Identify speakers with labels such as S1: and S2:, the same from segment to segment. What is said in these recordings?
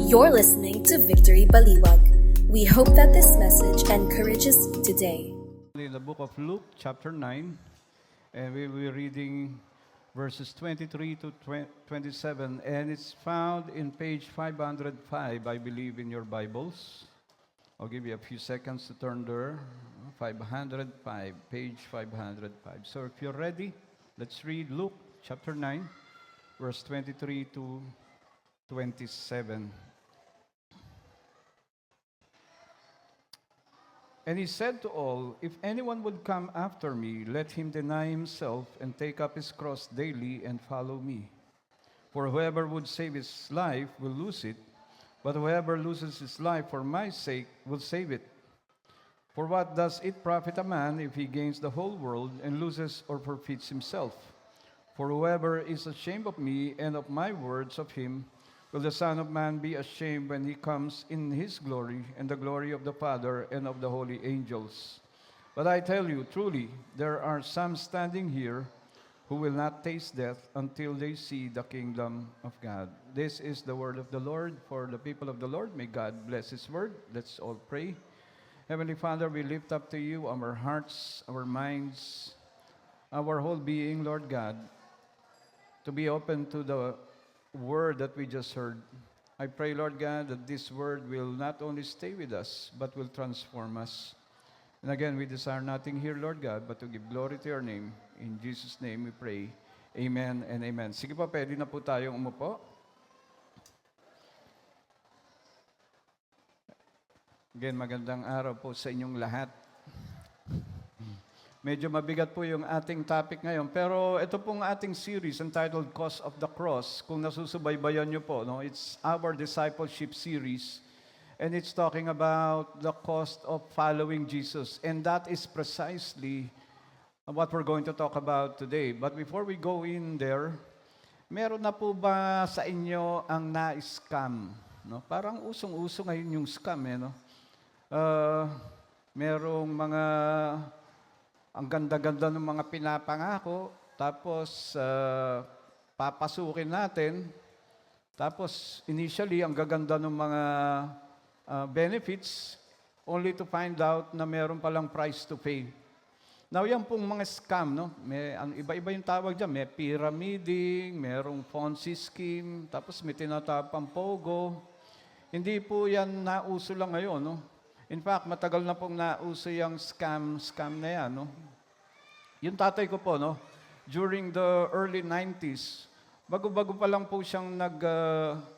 S1: You're listening to Victory Baliwag. We hope that this message encourages you today.
S2: In the book of Luke, chapter 9, and we will be reading verses 23 to 27, and it's found in page 505, I believe, in your Bibles. I'll give you a few seconds to turn there. 505, page 505. So if you're ready, let's read Luke, chapter 9, verse 23 to 27. And he said to all, "If anyone would come after me, let him deny himself and take up his cross daily and follow me. For whoever would save his life will lose it, but whoever loses his life for my sake will save it. For what does it profit a man if he gains the whole world and loses or forfeits himself? For whoever is ashamed of me and of my words of him, will the Son of Man be ashamed when he comes in his glory and the glory of the Father and of the holy angels? But I tell you, truly, there are some standing here who will not taste death until they see the kingdom of God." This is the word of the Lord for the people of the Lord. May God bless his word. Let's all pray. Heavenly Father, we lift up to you our hearts, our minds, our whole being, Lord God, to be open to the word that we just heard. I pray, Lord God, that this word will not only stay with us, but will transform us. And again, we desire nothing here, Lord God, but to give glory to your name. In Jesus' name we pray. Amen and amen. Sige po, pwede na po tayong umupo. Again, magandang araw po sa inyong lahat. Medyo mabigat po yung ating topic ngayon, pero ito pong ating series entitled Cost of the Cross. Kung nasusubaybayan nyo po, no, it's our discipleship series, and it's talking about the cost of following Jesus. And that is precisely what we're going to talk about today. But before we go in there, meron na po ba sa inyo ang na-scam? No? Parang usong-uso ngayon yung scam, no? Merong mga ang ganda-ganda ng mga pinapangako, tapos papasukin natin, tapos initially ang gaganda ng mga benefits, only to find out na meron palang price to pay. Now yan pong mga scam, no? Iba-iba yung tawag dyan, may pyramiding, merong Ponzi scheme, tapos may tinatawag pang Pogo. Hindi po yan nauso lang ngayon, no? In fact, matagal na pong nauso yung scam na yan, no? Yung tatay ko po, no? During the early 90s, bago-bago pa lang po siyang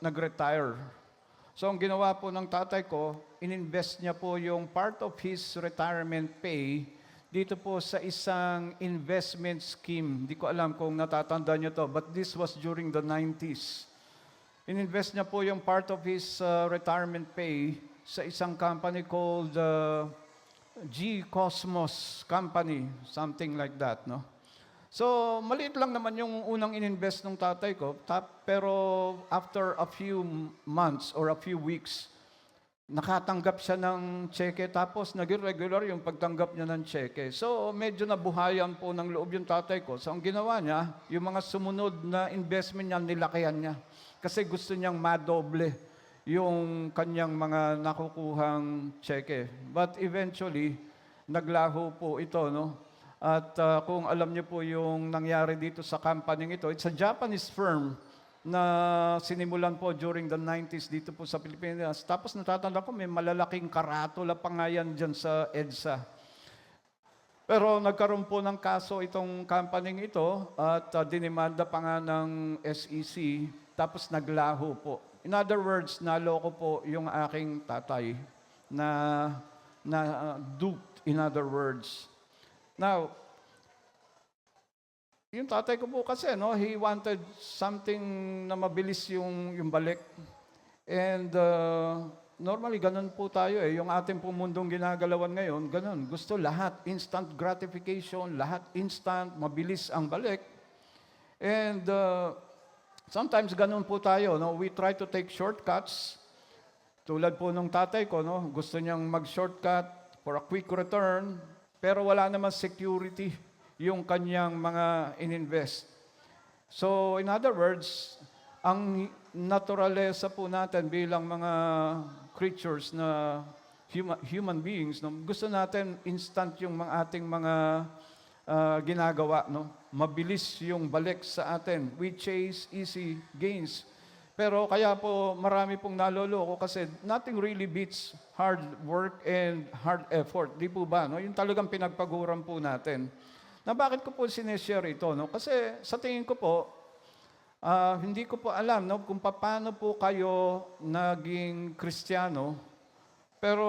S2: nag-retire. So, ang ginawa po ng tatay ko, ininvest niya po yung part of his retirement pay dito po sa isang investment scheme. Hindi ko alam kung natatandaan niyo to, but this was during the 90s. Ininvest niya po yung part of his retirement pay sa isang company called G Cosmos Company, something like that, no? So, maliit lang naman yung unang ininvest ng tatay ko, pero after a few months or a few weeks, nakatanggap siya ng cheque, tapos naging regular yung pagtanggap niya ng cheque. So, medyo nabuhayan po ng loob yung tatay ko. So, ang ginawa niya, yung mga sumunod na investment niya, nilakihan niya. Kasi gusto niyang madoble yung kanyang mga nakukuhang cheque. But eventually, naglaho po ito, no? At kung alam niyo po yung nangyari dito sa company ito, it's a Japanese firm na sinimulan po during the 90s dito po sa Pilipinas. Tapos natatanda ko, may malalaking karatula pa nga yan dyan sa EDSA. Pero nagkaroon po ng kaso itong company ito at dinimanda pa nga ng SEC, tapos naglaho po. In other words, naloko po yung aking tatay na duped, in other words. Now, yung tatay ko po kasi, no, he wanted something na mabilis yung balik. And normally, ganun po tayo eh. Yung ating pong mundong ginagalawan ngayon, ganun. Gusto lahat, instant gratification, lahat instant, mabilis ang balik. And sometimes ganun po tayo, no? We try to take shortcuts. Tulad po nung tatay ko, no? Gusto niyang mag-shortcut for a quick return, pero wala naman security yung kanyang mga ininvest. So, in other words, ang naturalesa po natin bilang mga creatures na human beings, no? Gusto natin instant yung ating mga ginagawa, no? Mabilis yung balik sa atin. We chase easy gains. Pero kaya po marami pong naloloko kasi nothing really beats hard work and hard effort. Di po ba? No? Yung talagang pinagpaguran po natin. Na bakit ko po sineshare ito? No? Kasi sa tingin ko po, hindi ko po alam no, kung paano po kayo naging Kristiyano. Pero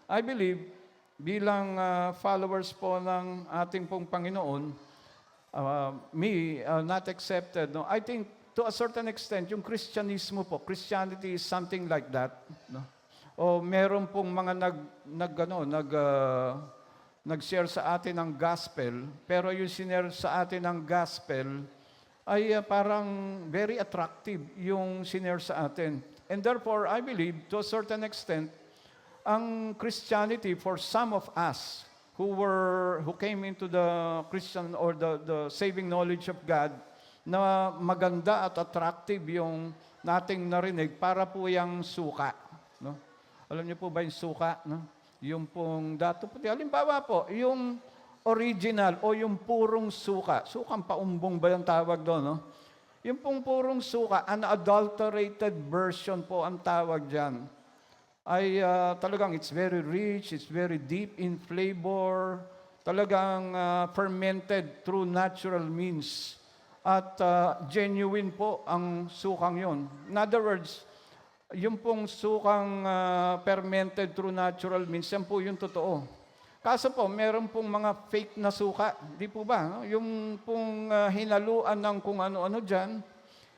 S2: I believe, bilang followers po ng ating pong Panginoon, not accepted. No? I think to a certain extent, yung Christianismo po, Christianity is something like that. No? O meron pong mga nag-share sa atin ng gospel, pero yung sinare sa atin ng gospel ay parang very attractive yung sinare sa atin. And therefore, I believe, to a certain extent, ang Christianity for some of us who came into the Christian or the saving knowledge of God, na maganda at attractive yung nating narinig para po yung suka. No? Alam niyo po ba yung suka? No? Yung pong dato puti. Halimbawa po, yung original o yung purong suka. Sukang paumbong ba yung tawag doon? No? Yung pong purong suka, unadulterated version po ang tawag dyan. Ay talagang it's very rich, it's very deep in flavor, talagang fermented through natural means. At genuine po ang sukang yon. In other words, yung pong sukang fermented through natural means, yan po yung totoo. Kaso po, meron pong mga fake na suka. Di po ba? No? Yung pong hinaluan ng kung ano-ano dyan,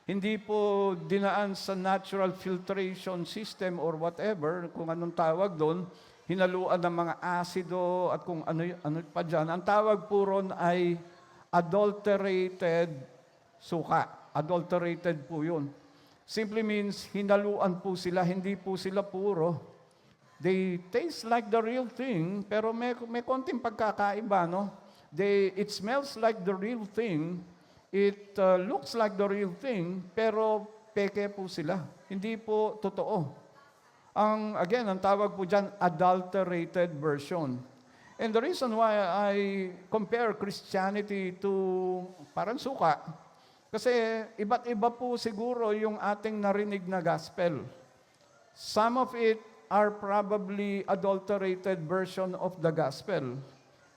S2: hindi po dinaan sa natural filtration system or whatever, kung anong tawag doon, hinaluan ng mga asido at kung ano pa dyan. Ang tawag po ron ay adulterated suka. Adulterated po yun. Simply means, hinaluan po sila, hindi po sila puro. They taste like the real thing, pero may konting pagkakaiba, no? It smells like the real thing, it looks like the real thing, pero peke po sila. Hindi po totoo. Again, ang tawag po dyan, adulterated version. And the reason why I compare Christianity to parang suka, kasi iba't iba po siguro yung ating narinig na gospel. Some of it are probably adulterated version of the gospel.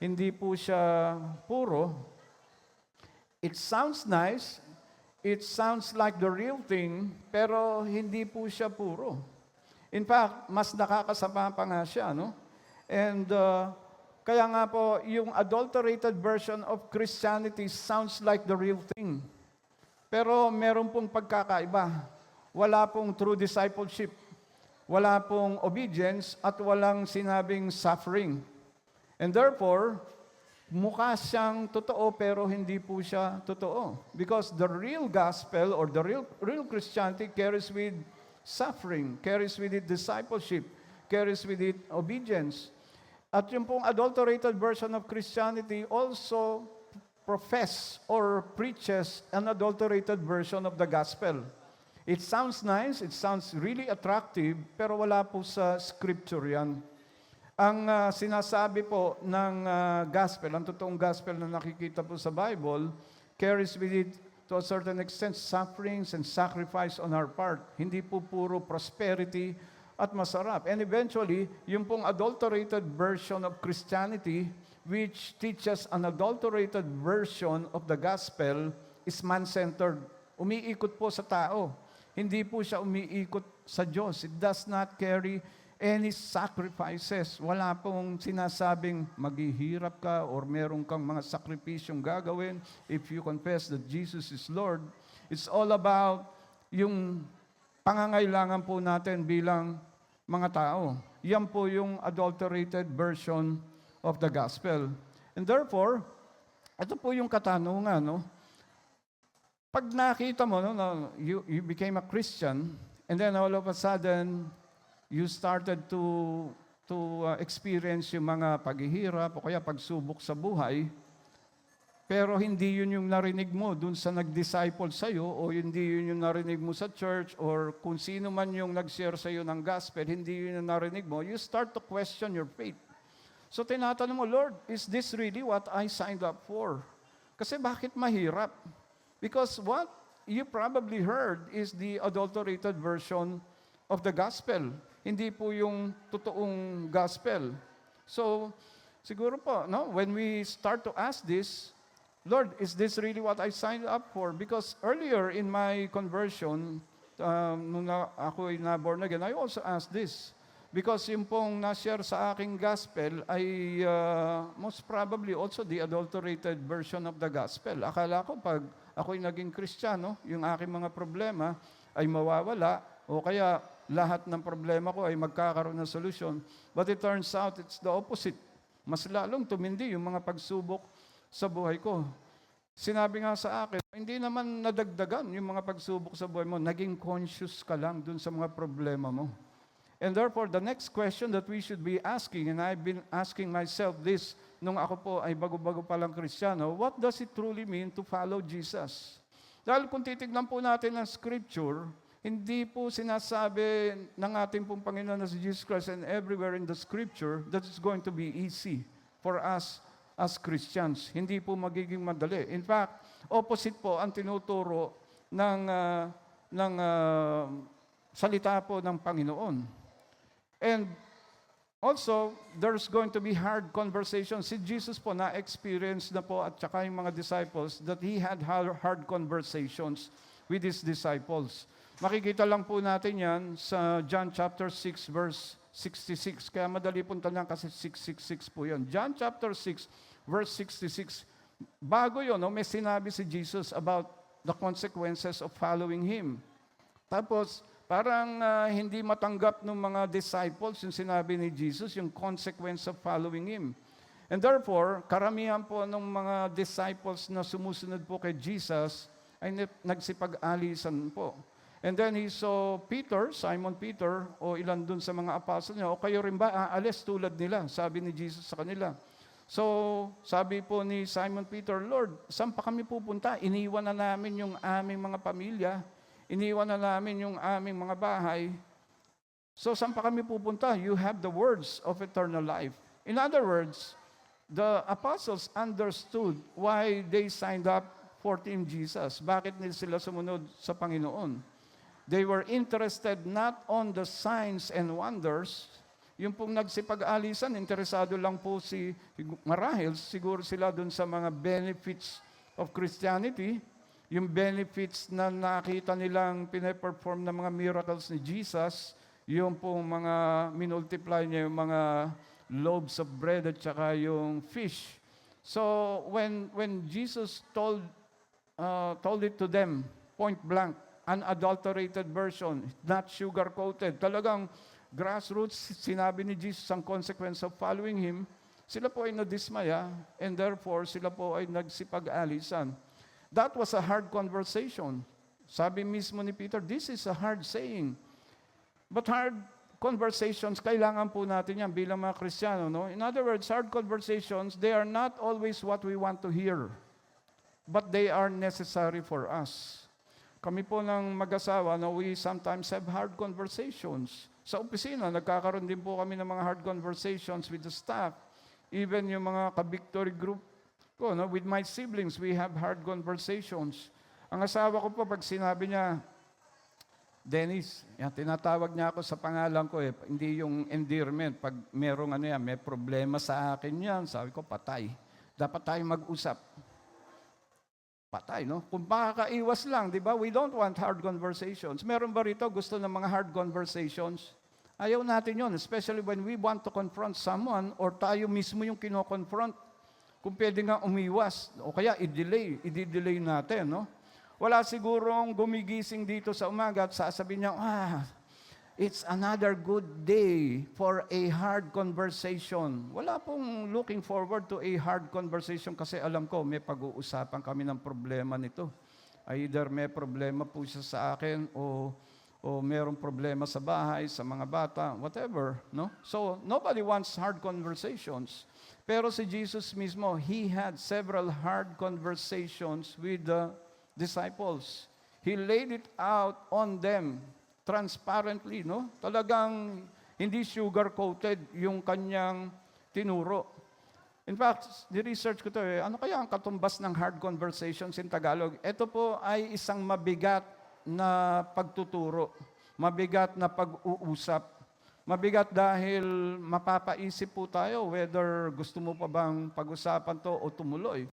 S2: Hindi po siya puro. It sounds nice, it sounds like the real thing, pero hindi po siya puro. In fact, mas nakakasama pa nga siya, no? And kaya nga po, yung adulterated version of Christianity sounds like the real thing. Pero meron pong pagkakaiba. Wala pong true discipleship. Wala pong obedience at walang sinabing suffering. And therefore, mukha siyang totoo pero hindi po siya totoo. Because the real gospel or the real Christianity carries with suffering, carries with it discipleship, carries with it obedience. At yung pong adulterated version of Christianity also profess or preaches an adulterated version of the gospel. It sounds nice, it sounds really attractive, pero wala po sa scripture yan. Ang sinasabi po ng gospel, ang totoong gospel na nakikita po sa Bible, carries with it to a certain extent sufferings and sacrifice on our part. Hindi po puro prosperity at masarap. And eventually, yung pong adulterated version of Christianity, which teaches an adulterated version of the gospel, is man-centered. Umiikot po sa tao. Hindi po siya umiikot sa Diyos. It does not carry any sacrifices. Wala pong sinasabing maghihirap ka or meron kang mga sakripisyong gagawin if you confess that Jesus is Lord. It's all about yung pangangailangan po natin bilang mga tao. Yan po yung adulterated version of the gospel. And therefore, ito po yung katanungan, no? Pag nakita mo, no, you became a Christian, and then all of a sudden, you started to experience yung mga paghihirap o kaya pagsubok sa buhay, pero hindi yun yung narinig mo dun sa nag-disciple sa'yo, o hindi yun yung narinig mo sa church, or kung sino man yung nag-share sa'yo ng gospel, hindi yun yung narinig mo, you start to question your faith. So tinatanong mo, Lord, is this really what I signed up for? Kasi bakit mahirap? Because what you probably heard is the adulterated version of the gospel. Hindi po yung totoong gospel. So, siguro po, no, when we start to ask this, Lord, is this really what I signed up for? Because earlier in my conversion, nung ako ay na-born again, I also asked this. Because yung pong na-share sa aking gospel ay most probably also the adulterated version of the gospel. Akala ko pag ako'y naging Kristiyano, yung aking mga problema ay mawawala, o kaya lahat ng problema ko ay magkakaroon ng solusyon. But it turns out it's the opposite. Mas lalong tumindi yung mga pagsubok sa buhay ko. Sinabi nga sa akin, hindi naman nadagdagan yung mga pagsubok sa buhay mo. Naging conscious ka lang dun sa mga problema mo. And therefore, the next question that we should be asking, and I've been asking myself this nung ako po ay bago-bago palang Kristiyano, what does it truly mean to follow Jesus? Dahil kung titignan po natin ang Scripture, hindi po sinasabi ng ating pong Panginoon na si Jesus Christ and everywhere in the Scripture that it's going to be easy for us as Christians. Hindi po magiging madali. In fact, opposite po ang tinuturo ng salita po ng Panginoon. And also, there's going to be hard conversations. Si Jesus po na-experience na po at saka yung mga disciples that He had hard conversations with His disciples. Makikita lang po natin yan sa John chapter 6 verse 66. Kaya madali punta lang kasi 666 po yun. John chapter 6 verse 66. Bago yun, may sinabi si Jesus about the consequences of following Him. Tapos, parang hindi matanggap ng mga disciples yung sinabi ni Jesus, yung consequence of following Him. And therefore, karamihan po ng mga disciples na sumusunod po kay Jesus ay nagsipag-alisan po. And then he saw Peter, Simon Peter, o ilan dun sa mga apostles niya, o kayo rin ba aalis tulad nila? Sabi ni Jesus sa kanila. So, sabi po ni Simon Peter, Lord, saan pa kami pupunta? Iniwan na namin yung aming mga pamilya. Iniwan na namin yung aming mga bahay. So, saan pa kami pupunta? You have the words of eternal life. In other words, the apostles understood why they signed up for Team Jesus. Bakit nila sila sumunod sa Panginoon? They were interested not on the signs and wonders. Yung pong nagsipag-alisan, interesado lang po marahil siguro sila dun sa mga benefits of Christianity, yung benefits na nakita nilang pinaperform ng mga miracles ni Jesus, yung pong mga minultiply niya yung mga loaves of bread at saka yung fish. So when Jesus told it to them, point blank, unadulterated version, not sugar-coated. Talagang grassroots, sinabi ni Jesus ang consequence of following Him, sila po ay nadismaya, and therefore sila po ay nagsipag-alisan. That was a hard conversation. Sabi mismo ni Peter, this is a hard saying. But hard conversations, kailangan po natin yan bilang mga Kristiyano. No? In other words, hard conversations, they are not always what we want to hear, but they are necessary for us. Kami po ng mag-asawa, we sometimes have hard conversations. Sa opisina, nagkakaroon din po kami ng mga hard conversations with the staff. Even yung mga ka-victory group ko, with my siblings, we have hard conversations. Ang asawa ko po, pag sinabi niya, Dennis, tinatawag niya ako sa pangalan ko, hindi yung endearment. Pag merong may problema sa akin yan, sabi ko, patay. Dapat tayo mag-usap. Patay, no? Kung makakaiwas lang, di ba? We don't want hard conversations. Meron ba rito gusto ng mga hard conversations? Ayaw natin yon, especially when we want to confront someone or tayo mismo yung kino-confront. Kung pwede nga umiwas o kaya i-delay natin, no? Wala sigurong gumigising dito sa umaga at sasabihin niya, it's another good day for a hard conversation. Wala pong looking forward to a hard conversation kasi alam ko may pag-uusapan kami ng problema nito. Either may problema po siya sa akin o mayroong problema sa bahay, sa mga bata, whatever. No? So, nobody wants hard conversations. Pero si Jesus mismo, He had several hard conversations with the disciples. He laid it out on them transparently, no? Talagang hindi sugar-coated yung kanyang tinuro. In fact, di-research ko to ano kaya ang katumbas ng hard conversations in Tagalog? Ito po ay isang mabigat na pagtuturo, mabigat na pag-uusap. Mabigat dahil mapapaisip po tayo whether gusto mo pa bang pag-usapan to o tumuloy.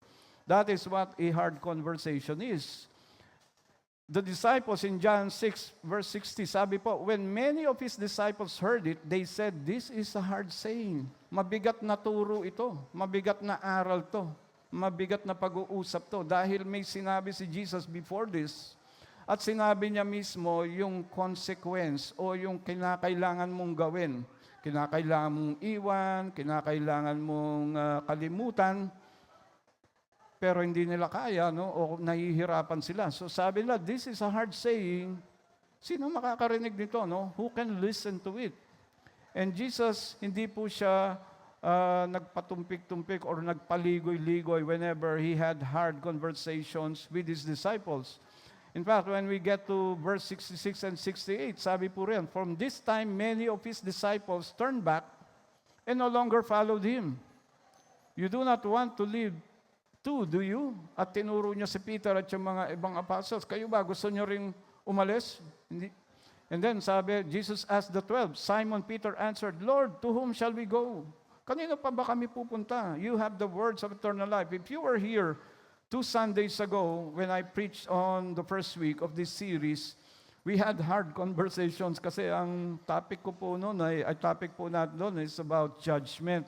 S2: That is what a hard conversation is. The disciples in John 6 verse 60, sabi po, when many of His disciples heard it, they said, this is a hard saying. Mabigat na turo ito, mabigat na aral to, mabigat na pag-uusap to. Dahil may sinabi si Jesus before this, at sinabi niya mismo yung consequence o yung kinakailangan mong gawin. Kinakailangan mong iwan, kinakailangan mong kalimutan, pero hindi nila kaya, no? O nahihirapan sila. So sabi nila, this is a hard saying. Sino makakarinig nito, no? Who can listen to it? And Jesus, hindi po siya nagpatumpik-tumpik or nagpaligoy-ligoy whenever He had hard conversations with His disciples. In fact, when we get to verse 66 and 68, sabi po rin, from this time, many of His disciples turned back and no longer followed Him. You do not want to live too, do you? At tinuro niya si Peter at yung mga ibang apostles, kayo ba, gusto niyo ring umalis? Hindi. And then sabi, Jesus asked the 12, Simon Peter answered, Lord, to whom shall we go? Kanino pa ba kami pupunta? You have the words of eternal life. If you were here 2 Sundays ago, when I preached on the first week of this series, we had hard conversations kasi ang topic ko po noon topic po natin doon is about judgment.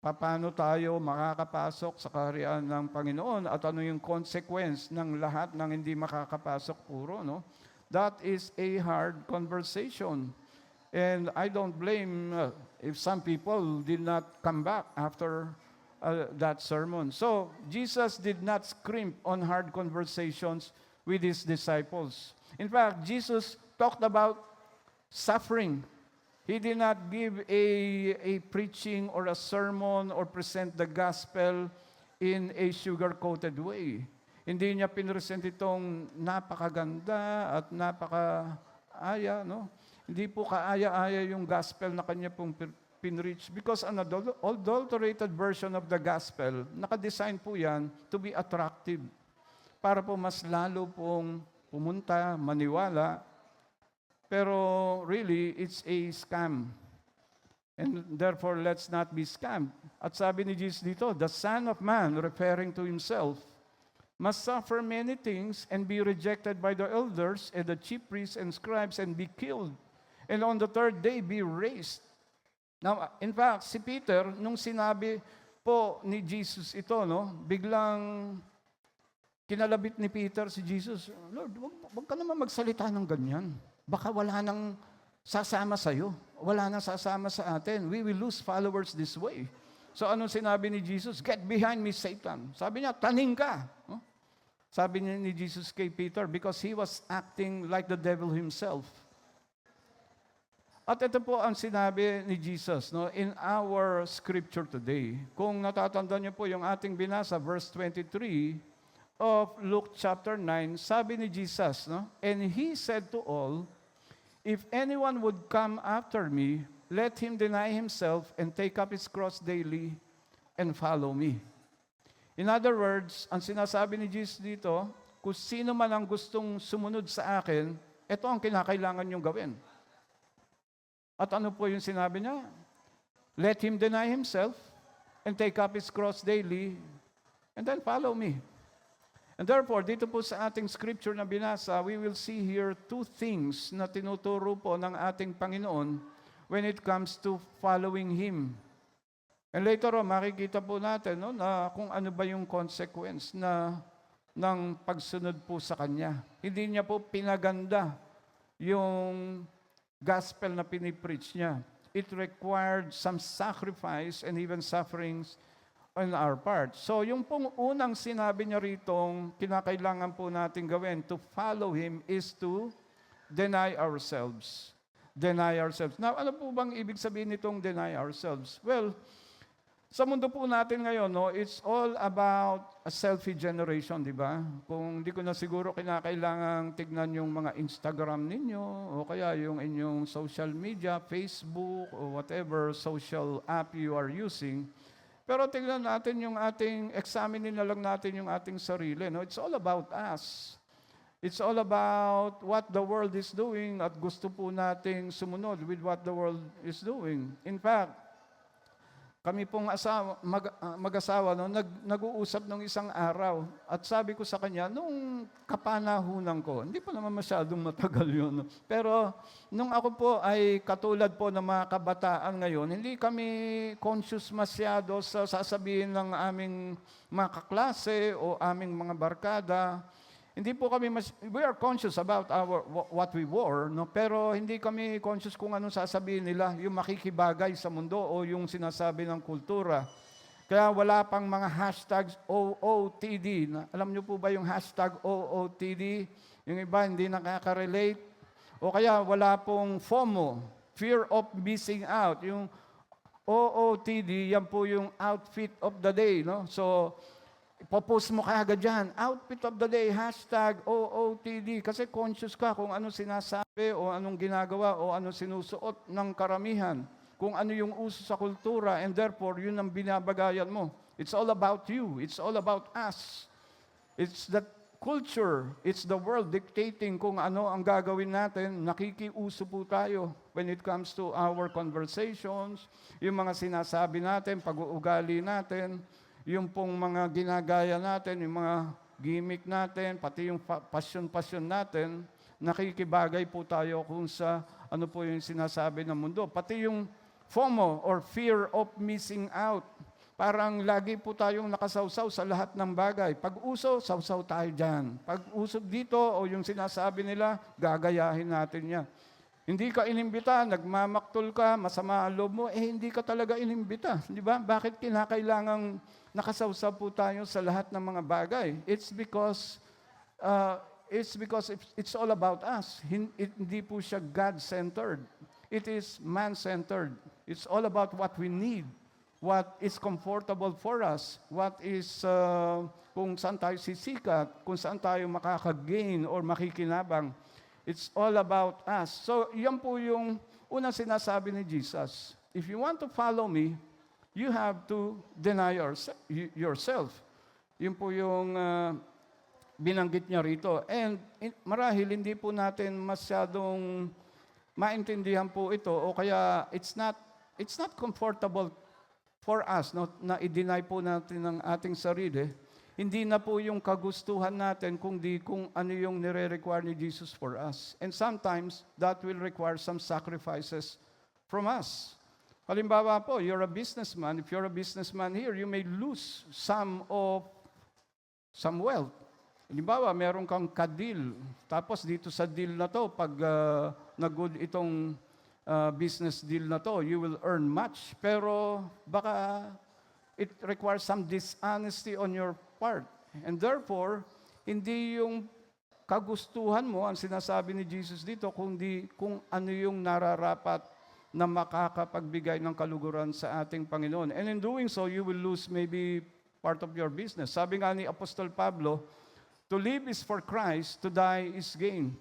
S2: Paano tayo makakapasok sa kaharian ng Panginoon at ano yung consequence ng lahat ng hindi makakapasok puro, no? That is a hard conversation. And I don't blame if some people did not come back after that sermon. So, Jesus did not scrimp on hard conversations with His disciples. In fact, Jesus talked about suffering. He did not give a preaching or a sermon or present the gospel in a sugar-coated way. Hindi niya pinresent itong napakaganda at napaka-aya, no? Hindi po kaaya-aya yung gospel na kanya pong pinreach because an adulterated version of the gospel, nakadesign po yan to be attractive para po mas lalo pong pumunta, maniwala. Pero really, it's a scam. And therefore, let's not be scammed. At sabi ni Jesus dito, the Son of Man, referring to Himself, must suffer many things and be rejected by the elders and the chief priests and scribes and be killed. And on the third day, be raised. Now, in fact, si Peter, nung sinabi po ni Jesus ito, no, biglang kinalabit ni Peter si Jesus, Lord, wag ka naman magsalita ng ganyan. Baka wala nang sasama sa'yo. Wala nang sasama sa atin. We will lose followers this way. So, anong sinabi ni Jesus? Get behind me, Satan. Sabi niya, taning ka. No? Sabi niya ni Jesus kay Peter because he was acting like the devil himself. At ito po ang sinabi ni Jesus, no, in our scripture today. Kung natatandaan niyo po yung ating binasa, verse 23 of Luke chapter 9, sabi ni Jesus, no, and He said to all, if anyone would come after me, let him deny himself and take up his cross daily and follow me. In other words, ang sinasabi ni Jesus dito, kung sino man ang gustong sumunod sa akin, ito ang kinakailangan niyong gawin. At ano po yung sinabi niya? Let him deny himself and take up his cross daily and then follow me. And therefore, dito po sa ating scripture na binasa, we will see here two things na tinuturo po ng ating Panginoon when it comes to following Him. And later on, makikita po natin, no, na kung ano ba yung consequence ng pagsunod po sa Kanya. Hindi niya po pinaganda yung gospel na pinipreach niya. It required some sacrifice and even sufferings on our part. So yung pong unang sinabi niya ritong kinakailangan po natin gawin to follow Him is to deny ourselves. Deny ourselves. Now, ano po bang ibig sabihin nitong deny ourselves? Well, Sa mundo po natin ngayon, no, it's all about a selfie generation, di ba? Kung di ko na siguro kinakailangang tignan yung mga Instagram ninyo o kaya yung inyong social media, Facebook o whatever social app you are using. Pero tignan natin yung examine na lang natin yung ating sarili. No? It's all about us. It's all about what the world is doing at gusto po nating sumunod with what the world is doing. In fact, kami pong mag-asawa, no, nag-uusap nung isang araw at sabi ko sa kanya, nung kapanahunan ko, hindi pa naman masyadong matagal yun. No? Pero nung ako po ay katulad po ng mga kabataan ngayon, hindi kami conscious masyado sa sasabihin ng aming mga kaklase o aming mga barkada. Hindi po kami, we are conscious about what we wore, no? Pero hindi kami conscious kung anong sasabihin nila, yung makikibagay sa mundo o yung sinasabi ng kultura. Kaya wala pang mga hashtags OOTD. Alam niyo po ba yung hashtag OOTD? Yung iba hindi nakaka-relate. O kaya wala pong FOMO, Fear of Missing Out. Yung OOTD, yan po yung outfit of the day, no? So, ipopost mo kaagad dyan, outfit of the day, hashtag OOTD, kasi conscious ka kung ano sinasabi o anong ginagawa o ano sinusuot ng karamihan, kung ano yung uso sa kultura, and therefore, yun ang binabagayan mo. It's all about you. It's all about us. It's the culture. It's the world dictating kung ano ang gagawin natin. Nakikiuso po tayo when it comes to our conversations, yung mga sinasabi natin, pag-uugali natin, yung pong mga ginagaya natin, yung mga gimmick natin, pati yung passion natin, nakikibagay po tayo kung sa ano po yung sinasabi ng mundo. Pati yung FOMO or fear of missing out. Parang lagi po tayong nakasawsaw sa lahat ng bagay. Pag uso, sawsaw tayo dyan. Pag uso dito o yung sinasabi nila, gagayahin natin yan. Hindi ka inimbita, nagmamaktol ka, masama ang loob mo, hindi ka talaga inimbita. Di ba? Bakit kinakailangang nakasawsaw po tayo sa lahat ng mga bagay? It's because it's all about us. Hindi po siya God-centered. It is man-centered. It's all about what we need, what is comfortable for us, what is kung saan tayo sisikat, kung saan tayo makakagain or makikinabang. It's all about us. So, yan po yung unang sinasabi ni Jesus. If you want to follow me, you have to deny yourself. Yun po yung binanggit niya rito. And marahil hindi po natin masyadong maintindihan po ito o kaya it's not comfortable for us no, na i-deny po natin ang ating sarili. Hindi na po yung kagustuhan natin kundi kung ano yung nire-require ni Jesus for us. And sometimes, that will require some sacrifices from us. Halimbawa po, you're a businessman. If you're a businessman here, you may lose some wealth. Halimbawa, meron kang ka-deal. Tapos dito sa deal na to, pag nag-good itong business deal na to, you will earn much. Pero baka it requires some dishonesty on your part. And therefore, hindi yung kagustuhan mo, ang sinasabi ni Jesus dito, kundi kung ano yung nararapat na makakapagbigay ng kaluguran sa ating Panginoon. And in doing so, you will lose maybe part of your business. Sabi nga ni Apostol Pablo, to live is for Christ, to die is gain.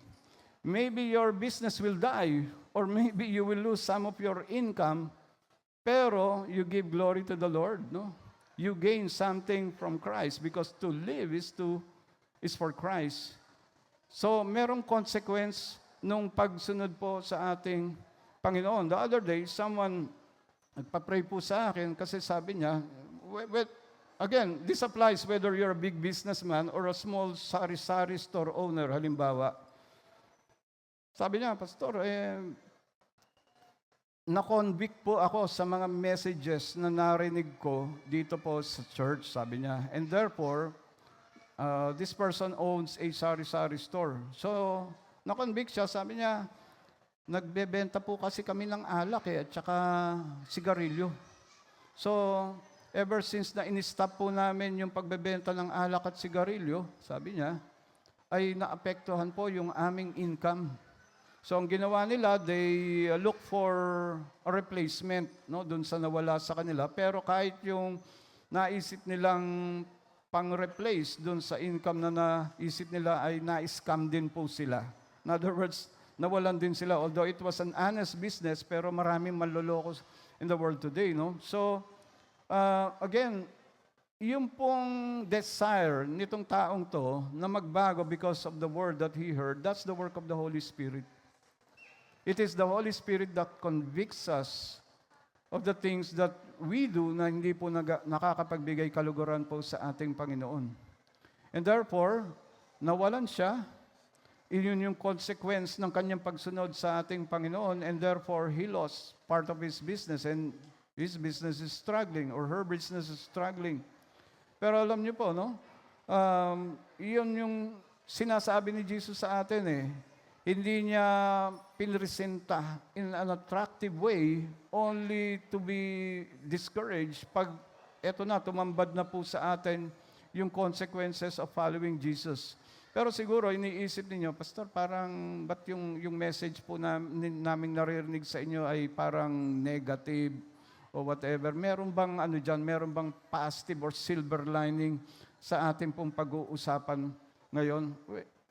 S2: Maybe your business will die, or maybe you will lose some of your income, pero you give glory to the Lord, no? You gain something from Christ because to live is for Christ. So, merong consequence nung pagsunod po sa ating Panginoon. The other day, someone nagpa-pray po sa akin kasi sabi niya, again, this applies whether you're a big businessman or a small sari-sari store owner, halimbawa. Sabi niya, Pastor, na-convict po ako sa mga messages na narinig ko dito po sa church, sabi niya. And therefore, this person owns a sari-sari store. So, na-convict siya, sabi niya, nagbebenta po kasi kami ng alak at saka sigarilyo. So, ever since na in-stop po namin yung pagbebenta ng alak at sigarilyo, sabi niya, ay naapektuhan po yung aming income. So ang ginawa nila, they look for a replacement, no, dun sa nawala sa kanila. Pero kahit yung naisip nilang pang-replace dun sa income na naisip nila ay na-scam din po sila. In other words, nawalan din sila. Although it was an honest business, pero maraming manloloko in the world today, no? So, again, yung pong desire nitong taong to na magbago because of the word that he heard, that's the work of the Holy Spirit. It is the Holy Spirit that convicts us of the things that we do na hindi po nakakapagbigay kaluguran po sa ating Panginoon. And therefore, nawalan siya. Iyon yung consequence ng kanyang pagsunod sa ating Panginoon, and therefore, he lost part of his business, and his business is struggling, or her business is struggling. Pero alam niyo po, no? Iyon yung sinasabi ni Jesus sa atin eh. Hindi niya pinresenta in an attractive way only to be discouraged pag eto na, tumambad na po sa atin yung consequences of following Jesus. Pero siguro, iniisip ninyo, Pastor, parang, ba't yung message po naming naririnig sa inyo ay parang negative o whatever? Meron bang, meron bang positive or silver lining sa ating pong pag-uusapan ngayon?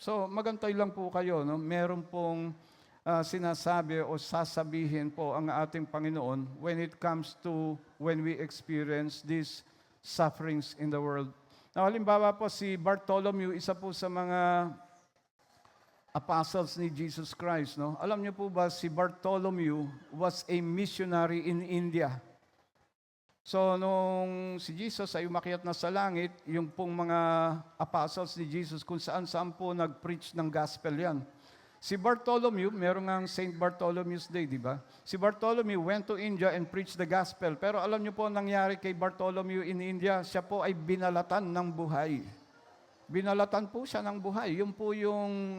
S2: So, magantay lang po kayo, no? Meron pong sinasabi o sasabihin po ang ating Panginoon when it comes to when we experience these sufferings in the world. Now, halimbawa po si Bartholomew, isa po sa mga apostles ni Jesus Christ, no? Alam niyo po ba si Bartholomew was a missionary in India. So, nung si Jesus ay umakyat na sa langit, yung pong mga apostles ni Jesus, kung saan-saan po nag-preach ng gospel yan. Si Bartholomew, meron nga St. Bartholomew's Day, di ba? Si Bartholomew went to India and preached the gospel. Pero alam niyo po ang nangyari kay Bartholomew in India, siya po ay binalatan ng buhay. Binalatan po siya ng buhay. Yun po yung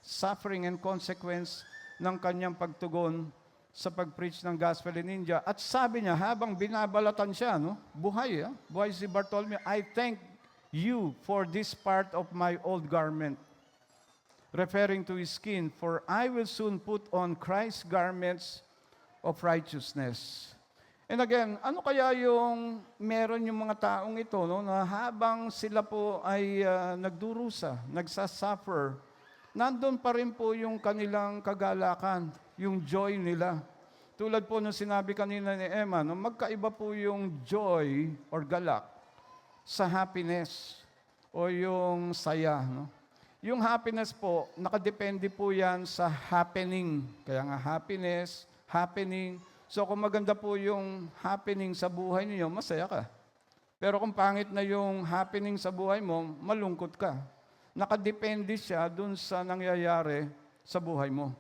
S2: suffering and consequence ng kanyang pagtugon sa pag-preach ng gospel in India. At sabi niya, habang binabalatan siya, no? Buhay, buhay si Bartholomew, I thank you for this part of my old garment, referring to his skin, for I will soon put on Christ's garments of righteousness. And again, ano kaya yung meron yung mga taong ito, no, na habang sila po ay nagdurusa, nagsasuffer, nandun pa rin po yung kanilang kagalakan, yung joy nila. Tulad po nung sinabi kanina ni Emma, no, magkaiba po yung joy or galak sa happiness o yung saya. No? Yung happiness po, nakadepende po yan sa happening. Kaya nga happiness, happening. So kung maganda po yung happening sa buhay niyo, masaya ka. Pero kung pangit na yung happening sa buhay mo, malungkot ka. Nakadepende siya dun sa nangyayari sa buhay mo.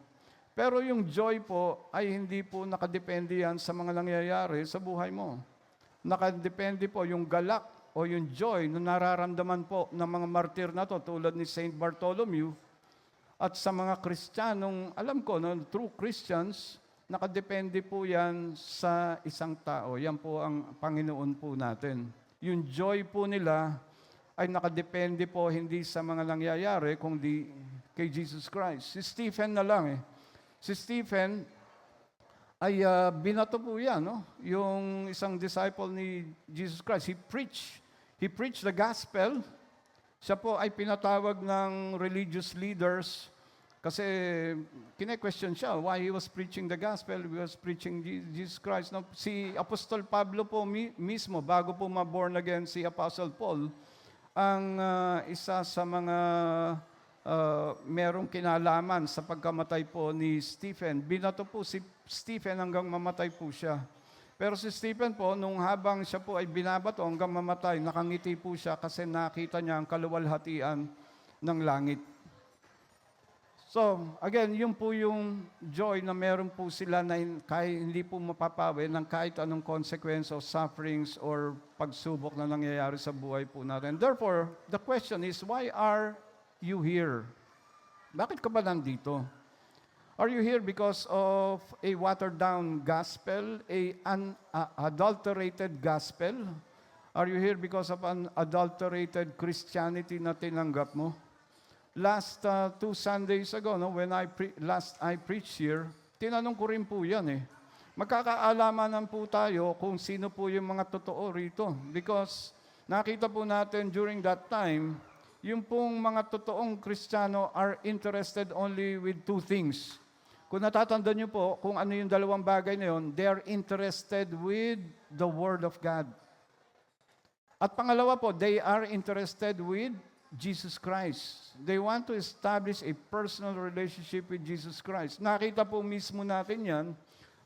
S2: Pero yung joy po ay hindi po nakadepende yan sa mga nangyayari sa buhay mo. Nakadepende po yung galak o yung joy na nararamdaman po ng mga martir na to tulad ni St. Bartholomew at sa mga Kristiyanong, alam ko, no, true Christians, nakadepende po yan sa isang tao. Yan po ang Panginoon po natin. Yung joy po nila ay nakadepende po hindi sa mga nangyayari, kundi kay Jesus Christ. Si Stephen na lang Si Stephen ay binato po yan, no? Yung isang disciple ni Jesus Christ. He preached the gospel. Siya po ay pinatawag ng religious leaders kasi kine-question siya why he was preaching the gospel. He was preaching Jesus Christ. No? Si Apostol Pablo po mismo, bago po ma-born again si Apostle Paul, ang isa sa mga merong kinalaman sa pagkamatay po ni Stephen. Binato po si Stephen hanggang mamatay po siya. Pero si Stephen po, nung habang siya po ay binabato hanggang mamatay, nakangiti po siya kasi nakita niya ang kaluwalhatian ng langit. So, again, yun po yung joy na meron po sila na kahit hindi po mapapawi ng kahit anong consequence of sufferings or pagsubok na nangyayari sa buhay po natin. Therefore, the question is, why are you here? Bakit ka ba nandito? Are you here because of a watered-down gospel, an adulterated gospel? Are you here because of an adulterated Christianity na tinanggap mo? last 2 Sundays ago, no, when I preached here, tinanong ko rin po yan eh. Magkakaalaman po tayo kung sino po yung mga totoo rito. Because nakita po natin during that time, yung pong mga totoong Kristiyano are interested only with two things. Kung natatandaan niyo po kung ano yung dalawang bagay na yun, they are interested with the Word of God. At pangalawa po, they are interested with Jesus Christ. They want to establish a personal relationship with Jesus Christ. Nakita po mismo natin yan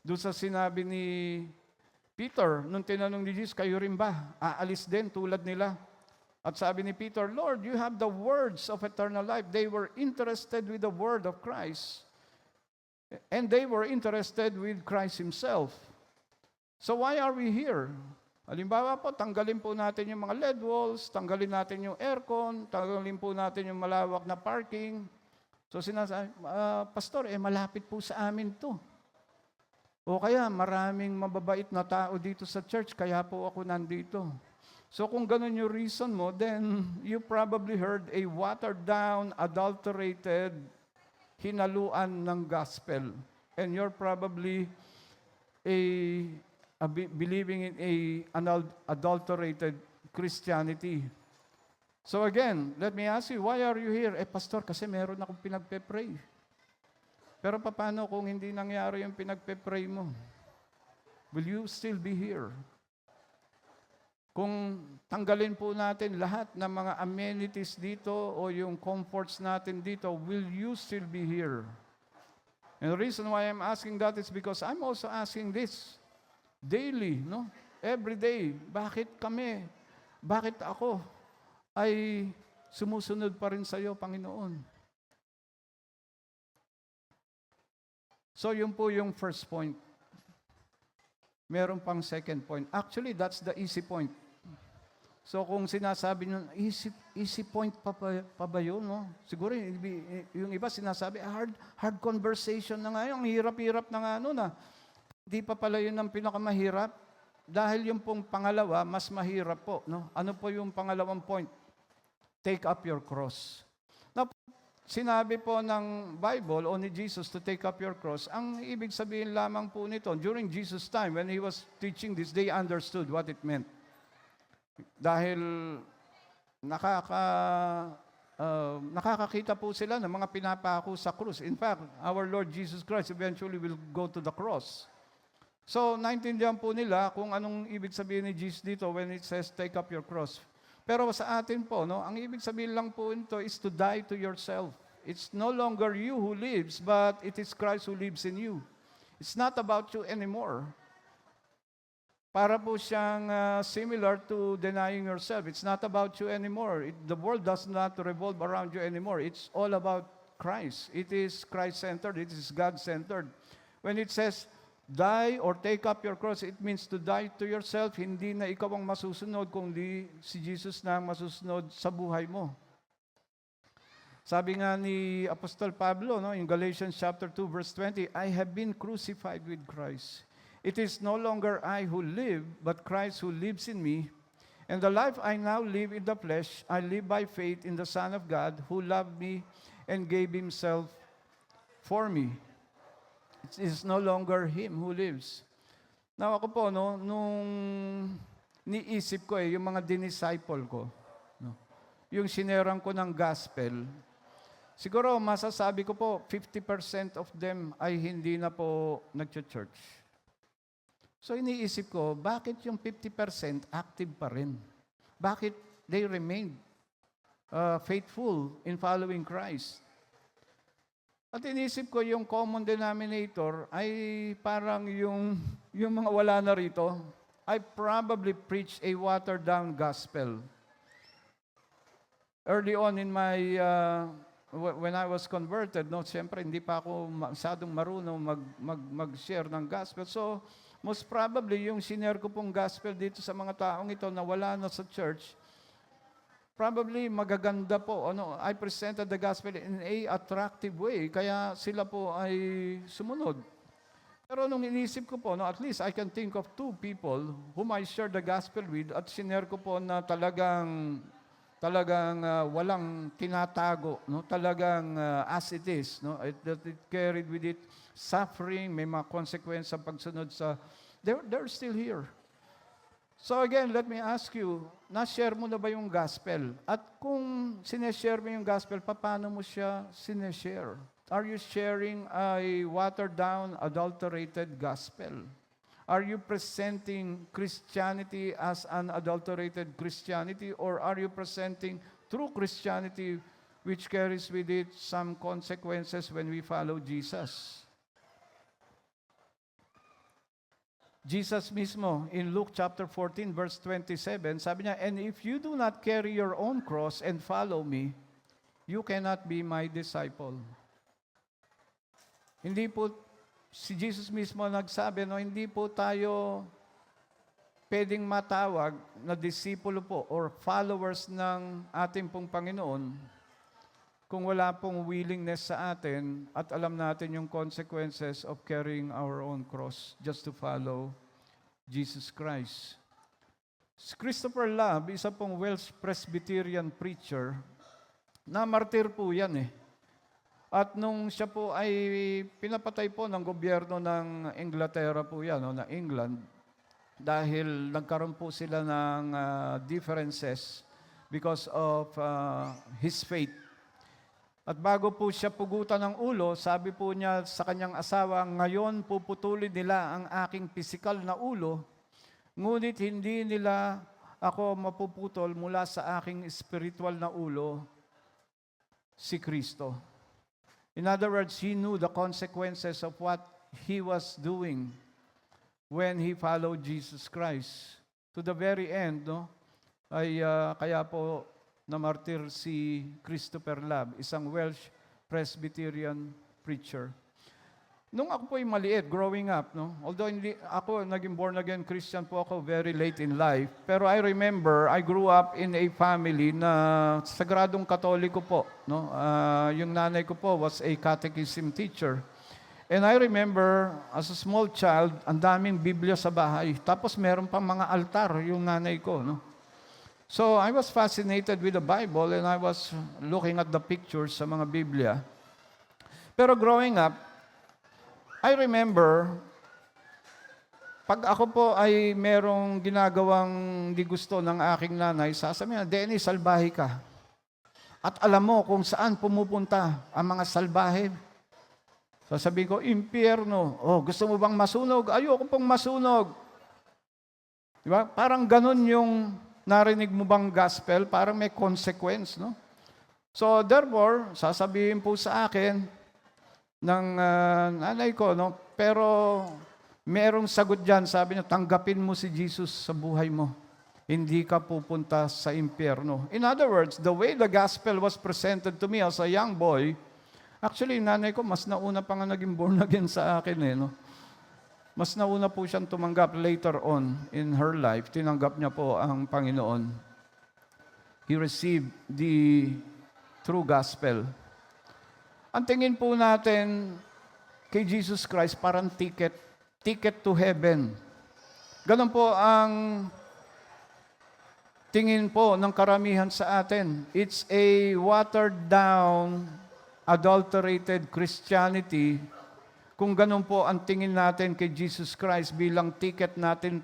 S2: doon sa sinabi ni Peter, nung tinanong ni Jesus, kayo rin ba? Aalis din tulad nila. At sabi ni Peter, Lord, you have the words of eternal life. They were interested with the word of Christ. And they were interested with Christ Himself. So why are we here? Halimbawa po, tanggalin po natin yung mga LED walls, tanggalin natin yung aircon, tanggalin po natin yung malawak na parking. So sinasabi, Pastor, malapit po sa amin to. O kaya maraming mababait na tao dito sa church, kaya po ako nandito. So kung ganun yung reason mo, then you probably heard a watered-down, adulterated hinaluan ng gospel. And you're probably believing in an adulterated Christianity. So again, let me ask you, why are you here? Pastor, kasi meron akong pinagpe-pray. Pero paano kung hindi nangyari yung pinagpe-pray mo? Will you still be here? Kung tanggalin po natin lahat ng mga amenities dito o yung comforts natin dito, will you still be here? And the reason why I'm asking that is because I'm also asking this daily, no? Every day. Bakit kami? Bakit ako ay sumusunod pa rin sa iyo, Panginoon? So yun po yung first point. Meron pang second point. Actually, that's the easy point. So kung sinasabi nyo, easy point pa ba yun? No? Siguro yung iba sinasabi, hard conversation na nga yun. Ang hirap-hirap na nga nun. Hindi pa pala yun ang pinakamahirap. Dahil yung pong pangalawa, mas mahirap po. No? Ano po yung pangalawang point? Take up your cross. Now, sinabi po ng Bible o ni Jesus to take up your cross, ang ibig sabihin lamang po nito, during Jesus' time, when He was teaching this, they understood what it meant. Dahil nakakakita po sila ng mga pinapako sa krus. In fact, our Lord Jesus Christ eventually will go to the cross. So, naintindihan po nila kung anong ibig sabihin ni Jesus dito when it says, take up your cross. Pero sa atin po, no, ang ibig sabihin lang po nito is to die to yourself. It's no longer you who lives, but it is Christ who lives in you. It's not about you anymore. Para po siyang similar to denying yourself. It's not about you anymore. The world does not revolve around you anymore. It's all about Christ. It is Christ-centered. It is God-centered. When it says, die or take up your cross, it means to die to yourself. Hindi na ikaw ang masusunod, kundi si Jesus na ang masusunod sa buhay mo. Sabi nga ni Apostol Pablo, no, in Galatians chapter 2, verse 20, I have been crucified with Christ. It is no longer I who live, but Christ who lives in me. And the life I now live in the flesh, I live by faith in the Son of God, who loved me and gave Himself for me. It is no longer Him who lives. Now ako po, no, nung niisip ko yung mga dinisciple ko, no, yung sinerang ko ng gospel, siguro masasabi ko po, 50% of them ay hindi na po nag-church. So iniisip ko, bakit yung 50% active pa rin? Bakit they remained faithful in following Christ? At inisip ko yung common denominator ay parang yung mga wala na rito. I probably preach a watered-down gospel. Early on in my, when I was converted, no, siyempre hindi pa ako masyadong marunong mag-share ng gospel. So, most probably yung sinare ko pong gospel dito sa mga taong ito na wala na sa church, probably magaganda po. I presented the gospel in a attractive way, kaya sila po ay sumunod. Pero nung inisip ko po, at least I can think of 2 people whom I shared the gospel with at sinare ko po na talagang talagang walang tinatago, no? Talagang as it is, no? It carried with it suffering, may mga consequence sa pagsunod sa they're still here. So again, let me ask you, na-share mo na ba yung gospel? At kung sineshare mo yung gospel, paano mo siya sineshare? Are you sharing a watered down, adulterated gospel? Are you presenting Christianity as an adulterated Christianity, or are you presenting true Christianity which carries with it some consequences when we follow Jesus? Jesus mismo in Luke chapter 14 verse 27, sabi niya, "And if you do not carry your own cross and follow me, you cannot be my disciple." Hindi po si Jesus mismo nagsabi, no, hindi po tayo pwedeng matawag na disipulo po or followers ng ating pong Panginoon kung wala pong willingness sa atin at alam natin yung consequences of carrying our own cross just to follow Jesus Christ. Si Christopher Love, isa pong Welsh Presbyterian preacher, na martir po yan eh. At nung siya po ay pinapatay po ng gobyerno ng Inglaterra po yan, no, na England, dahil nagkaroon po sila ng differences because of his faith. At bago po siya pugutan ng ulo, sabi po niya sa kanyang asawa, "Ngayon puputulin nila ang aking pisikal na ulo, ngunit hindi nila ako mapuputol mula sa aking spiritual na ulo, si Kristo." In other words, he knew the consequences of what he was doing when he followed Jesus Christ. To the very end, no, ay kaya po namartir si Christopher Love, isang Welsh Presbyterian preacher. Nung ako po ay maliit, growing up, no, although hindi ako naging born again Christian po ako very late in life, pero I remember I grew up in a family na sagradong Katoliko po, no. Yung nanay ko po was a catechism teacher. And I remember as a small child, ang daming Biblia sa bahay. Tapos meron pang mga altar yung nanay ko, no. So I was fascinated with the Bible and I was looking at the pictures sa mga Biblia. Pero growing up, I remember, pag ako po ay merong ginagawang di gusto ng aking nanay, sasabihin niya, "Dennis, salbahe ka." At alam mo kung saan pumupunta ang mga salbahe. Sasabihin ko, "Impyerno." "Oh, gusto mo bang masunog?" "Ayoko pong masunog." Diba? Parang ganun yung narinig mo bang gospel, parang may consequence, no? So therefore, sasabihin po sa akin ng nanay ko, no? Pero merong sagot dyan, sabi niya, "Tanggapin mo si Jesus sa buhay mo. Hindi ka pupunta sa impyerno." In other words, the way the gospel was presented to me as a young boy, actually, nanay ko, mas nauna pa nga naging born again sa akin, eh, no? Mas nauna po siyang tumanggap later on in her life. Tinanggap niya po ang Panginoon. He received the true gospel. Ang tingin po natin kay Jesus Christ parang ticket to heaven. Ganun po ang tingin po ng karamihan sa atin. It's a watered down, adulterated Christianity. Kung ganun po ang tingin natin kay Jesus Christ bilang ticket natin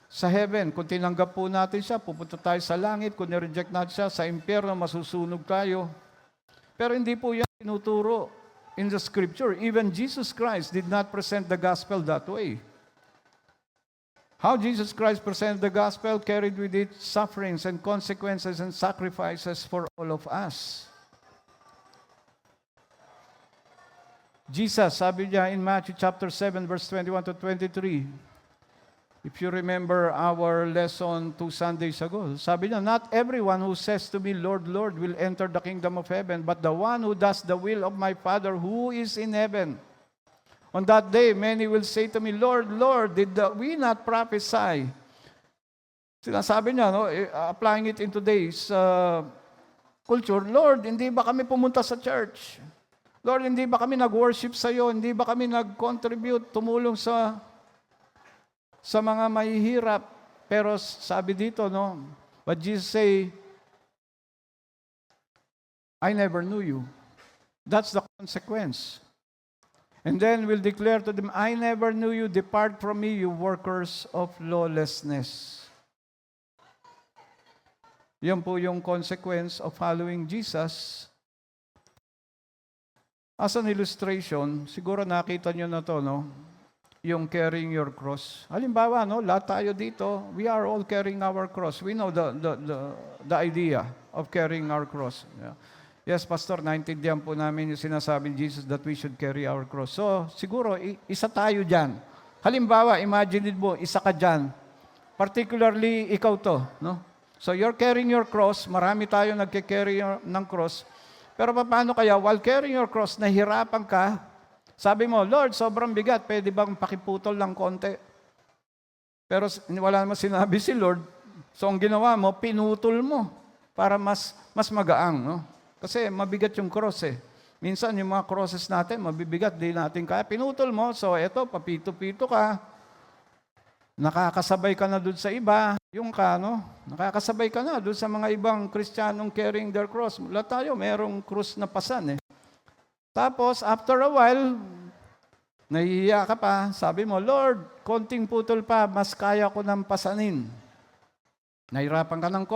S2: sa heaven. Kung tinanggap po natin siya, pupunta tayo sa langit. Kung nireject natin siya, sa impyerno, masusunog tayo. Pero hindi po yan tinuturo in the scripture. Even Jesus Christ did not present the gospel that way. How Jesus Christ presented the gospel carried with it sufferings and consequences and sacrifices for all of us. Jesus, sabi niya in Matthew chapter 7, verse 21 to 23, if you remember our lesson 2 Sundays ago, sabi niya, "Not everyone who says to me, 'Lord, Lord,' will enter the kingdom of heaven, but the one who does the will of my Father who is in heaven. On that day, many will say to me, 'Lord, Lord, did we not prophesy?'" Sinasabi niya, no, applying it in today's culture, "Lord, hindi ba kami pumunta sa church? Lord, hindi ba kami nag-worship sa iyo? Hindi ba kami nag-contribute, tumulong sa mga mahihirap?" Pero sabi dito, no, but Jesus say, I never knew you. That's the consequence. And then will declare to them, I never knew you, depart from me, you workers of lawlessness. Yan po yung consequence of following Jesus. As an illustration, siguro nakita nyo na to, no? Yung carrying your cross. Halimbawa, no, lahat tayo dito, we are all carrying our cross. We know the idea of carrying our cross. Yeah. Yes, Pastor, naintindihan po namin yung sinasabi ni Jesus that we should carry our cross. So, siguro, isa tayo dyan. Halimbawa, imagine mo, isa ka dyan. Particularly, ikaw to, no? So, you're carrying your cross. Marami tayo nagke-carry ng cross. Pero paano kaya, while carrying your cross, nahirapan ka, sabi mo, Lord, sobrang bigat, pwede bang pakiputol ng konti? Pero wala naman sinabi si Lord. So, ang ginawa mo, pinutol mo para mas magaang, no? Kasi mabigat yung cross eh. Minsan yung mga crosses natin, mabibigat, di natin kaya. Pinutol mo, so eto, papito-pito ka. Nakakasabay ka na doon sa iba. Yung ka, no? Nakakasabay ka na doon sa mga ibang Kristiyanong carrying their cross. Wala tayo, merong cross na pasan eh. Tapos, after a while, nahihiya ka pa. Sabi mo, Lord, konting putol pa, mas kaya ko nang pasanin. Nahirapan ka ng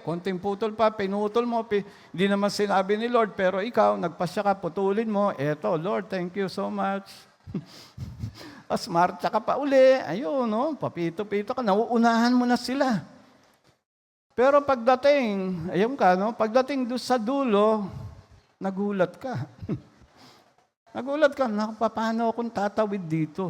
S2: konting putol pa, pinutol mo. Hindi naman sinabi ni Lord, pero ikaw, nagpasya ka, putulin mo. Eto, Lord, thank you so much. As marcha ka pa uli, ayun, no? Papito-pito ka, nauunahan mo na sila. Pero pagdating, ayun ka, no? Pagdating doon sa dulo, nagulat ka. Nagulat ka, paano akong tatawid dito?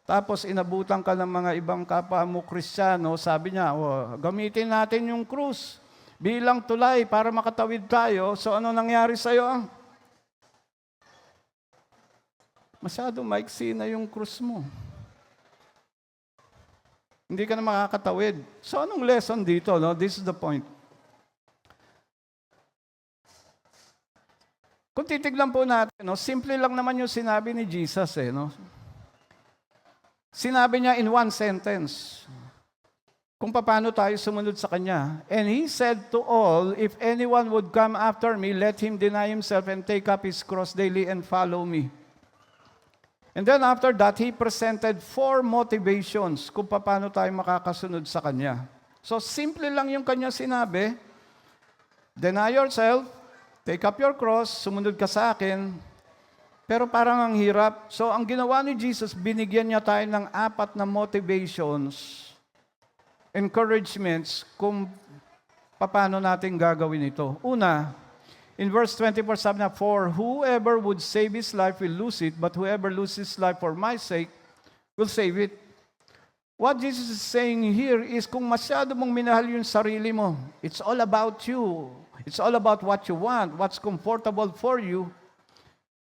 S2: Tapos inabutan ka ng mga ibang kapwa mo Kristiyano, sabi niya, gamitin natin yung krus bilang tulay para makatawid tayo. So ano nangyari sa'yo? Masyado maiksi na yung krus mo. Hindi ka na makakatawid. So anong lesson dito? No? This is the point. Kung titignan po natin, no, simple lang naman yung sinabi ni Jesus. No? Sinabi niya in one sentence kung paano tayo sumunod sa Kanya. And He said to all, if anyone would come after me, let him deny himself and take up his cross daily and follow me. And then after that, He presented 4 motivations kung paano tayo makakasunod sa Kanya. So simple lang yung Kanya sinabi, deny yourself, take up your cross, sumunod ka sa akin, pero parang ang hirap. So ang ginawa ni Jesus, binigyan niya tayo ng 4 na motivations, encouragements, kung paano natin gagawin ito. Una, in verse 24, sabi na, for whoever would save his life will lose it, but whoever loses his life for my sake will save it. What Jesus is saying here is kung masyado mong minahal yung sarili mo, it's all about you. It's all about what you want, what's comfortable for you.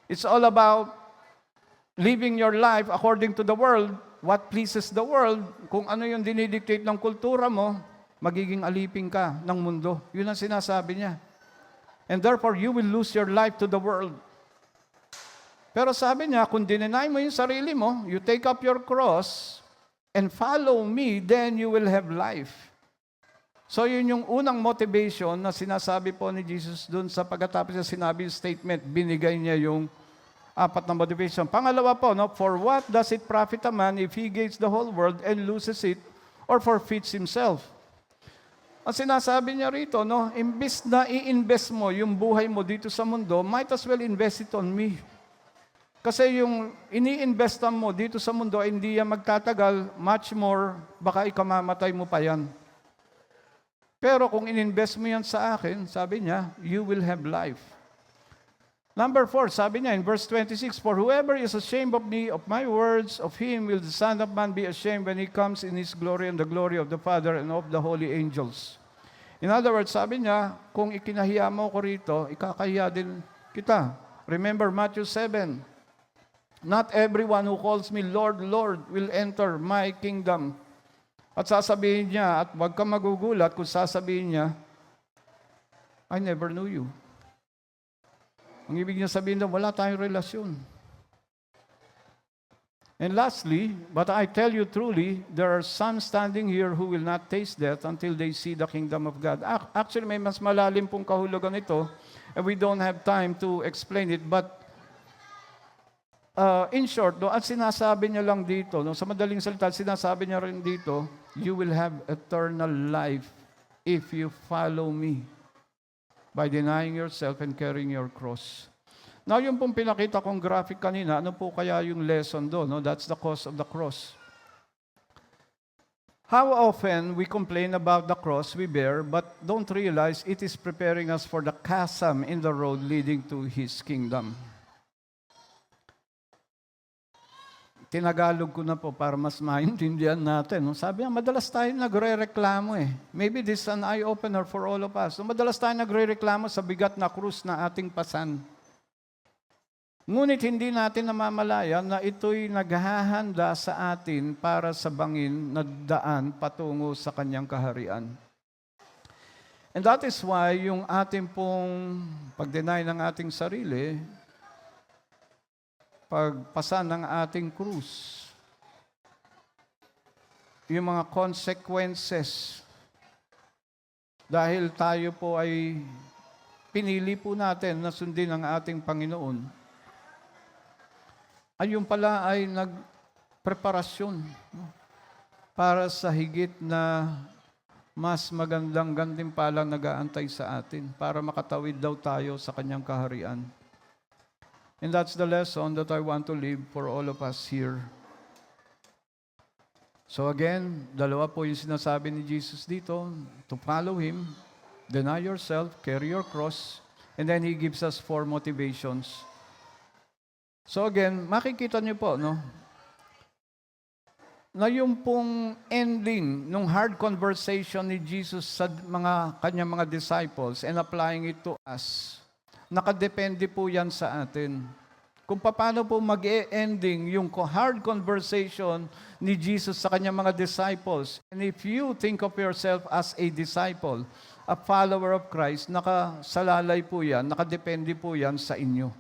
S2: It's all about living your life according to the world, what pleases the world. Kung ano yung dinidictate ng kultura mo, magiging alipin ka ng mundo. Yun ang sinasabi niya. And therefore, you will lose your life to the world. Pero sabi niya, kung dinenay mo yung sarili mo, you take up your cross and follow me, then you will have life. So yun yung unang motivation na sinasabi po ni Jesus dun sa pagkatapos niya sinabi yung statement, binigay niya yung 4 na motivation. Pangalawa po, no, for what does it profit a man if he gains the whole world and loses it or forfeits himself? Ang sinasabi niya rito, no, imbis na i-invest mo yung buhay mo dito sa mundo, might as well invest it on me. Kasi yung ini-investan mo dito sa mundo, hindi yan magtatagal, much more, baka ikamamatay mo pa yan. Pero kung in-invest mo yan sa akin, sabi niya, you will have life. Number 4, sabi niya in verse 26, for whoever is ashamed of me, of my words, of him will the Son of Man be ashamed when he comes in his glory and the glory of the Father and of the holy angels. In other words, sabi niya, kung ikinahiya mo ko rito, ikakahiya din kita. Remember Matthew 7, not everyone who calls me Lord, Lord will enter my kingdom. At sasabihin niya, at wag kang magugulat kung sasabihin niya, I never knew you. Ang ibig niya sabihin na wala tayong relasyon. And lastly, but I tell you truly, there are some standing here who will not taste death until they see the kingdom of God. Actually, may mas malalim pong kahulugan ito. And we don't have time to explain it, but in short, no, at sinasabi niya lang dito, no, sa madaling salita, sinasabi niya rin dito, you will have eternal life if you follow me by denying yourself and carrying your cross. Now, yung pong pinakita kong graphic kanina, ano po kaya yung lesson doon? No? That's the cause of the cross. How often we complain about the cross we bear, but don't realize it is preparing us for the chasm in the road leading to His kingdom. Tinagalog ko na po para mas maintindihan natin. No? Sabi niya, madalas tayo nagre-reklamo eh. Maybe this is an eye-opener for all of us. No? Madalas tayo nagre-reklamo sa bigat na krus na ating pasan. Ngunit hindi natin namamalayan na ito'y naghahanda sa atin para sa bangin na daan patungo sa kanyang kaharian. And that is why yung ating pong pag-deny ng ating sarili, pagpasan ng ating krus, yung mga consequences, dahil tayo po ay pinili po natin na sundin ang ating Panginoon, ay yung pala ay nagpreparasyon para sa higit na mas magandang gantimpalang nag-aantay sa atin para makatawid daw tayo sa kanyang kaharian. And that's the lesson that I want to leave for all of us here. So again, dalawa po yung sinasabi ni Jesus dito, to follow Him, deny yourself, carry your cross, and then He gives us 4 motivations. So again, makikita niyo po, no? Na yung pong ending nung hard conversation ni Jesus sa kanyang mga disciples and applying it to us, nakadepende po yan sa atin. Kung paano po mag-e-ending yung hard conversation ni Jesus sa kanyang mga disciples. And if you think of yourself as a disciple, a follower of Christ, nakasalalay po yan, nakadepende po yan sa inyo.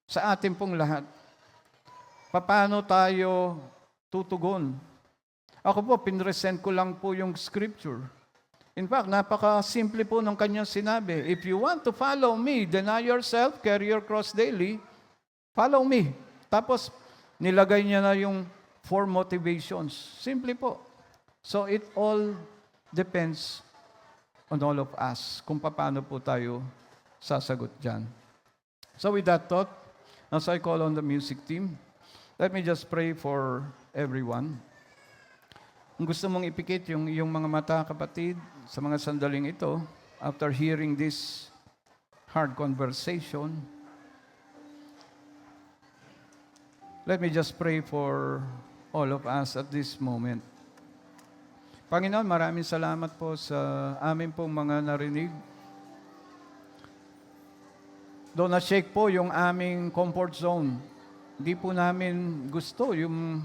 S2: Sa atin pong lahat. Paano tayo tutugon? Ako po, pinresent ko lang po yung scripture. In fact, napaka-simple po ng kanyang sinabi. If you want to follow me, deny yourself, carry your cross daily, follow me. Tapos, nilagay niya na yung 4 motivations. Simple po. So, it all depends on all of us kung paano po tayo sasagot dyan. So, with that thought, as I call on the music team, let me just pray for everyone. Kung gusto mong ipikit yung mga mata, kapatid, sa mga sandaling ito, after hearing this hard conversation, let me just pray for all of us at this moment. Panginoon, maraming salamat po sa amin pong mga narinig. Doon na-shake po yung aming comfort zone. Hindi po namin gusto yung